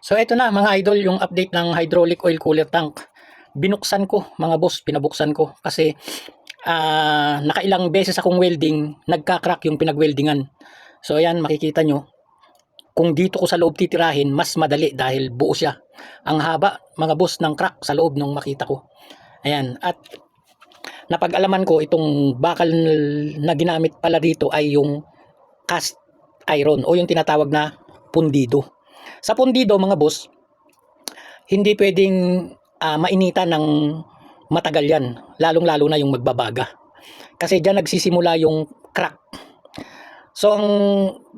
So ito na mga idol, yung update ng hydraulic oil cooler tank. Binuksan ko mga boss, pinabuksan ko kasi nakailang beses akong welding, nagka-crack yung pinag-weldingan. So ayan, makikita nyo, kung dito ko sa loob titirahin, mas madali dahil buo siya. Ang haba mga boss ng crack sa loob nung makita ko. Ayan, at napag-alaman ko itong bakal na ginamit pala dito ay yung cast iron o yung tinatawag na pundido. Sa pundido mga boss, hindi pwedeng mainitan ng matagal yan, lalong-lalo na yung magbabaga. Kasi diyan nagsisimula yung crack. So ang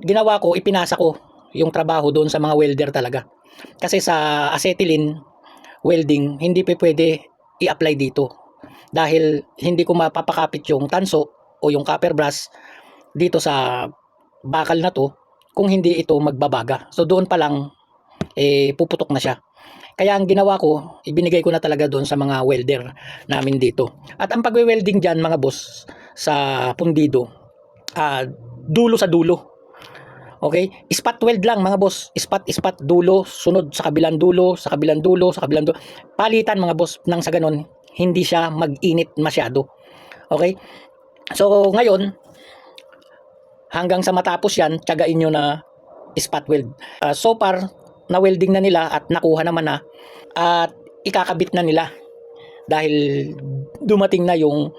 ginawa ko, ipinasa ko yung trabaho doon sa mga welder talaga. Kasi sa acetylene welding, hindi pa pwede i-apply dito. Dahil hindi ko mapapakapit yung tanso o yung copper brass dito sa bakal na to kung hindi ito magbabaga. So doon pa lang puputok na siya. Kaya ang ginawa ko, ibinigay ko na talaga doon sa mga welder namin dito. At ang pagwe-welding dyan mga boss sa pundido, dulo sa dulo. Okay? Spot weld lang mga boss. Spot dulo, sunod sa kabilang dulo, sa kabilang dulo, sa kabilang dulo. Palitan mga boss nang sa ganon, hindi siya mag-init masyado. Okay? So ngayon, hanggang sa matapos yan, tiyagain nyo na spot weld. So far, na-welding na nila at nakuha naman na at ikakabit na nila dahil dumating na yung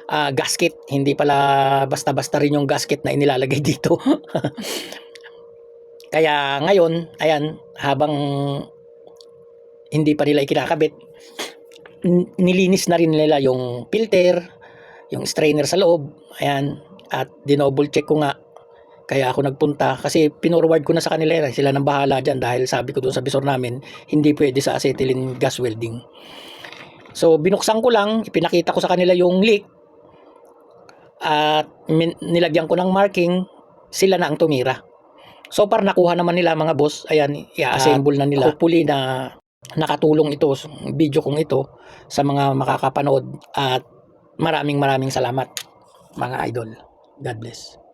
gasket. Hindi pala basta-basta rin yung gasket na inilalagay dito. Kaya ngayon, ayan, habang hindi pa nila ikinakabit, nilinis na rin nila yung filter, yung strainer sa loob, ayan, at dinoble check ko nga. Kaya ako nagpunta kasi pinorward ko na sa kanila, sila nang bahala dyan dahil sabi ko doon sa bisor namin, hindi pwede sa acetylene gas welding. So binuksan ko lang, ipinakita ko sa kanila yung leak at nilagyan ko ng marking, sila na ang tumira. So far nakuha naman nila mga boss, ayan, i-assemble na nila. Hopefully na nakatulong ito, video kong ito sa mga makakapanood at maraming salamat mga idol. God bless.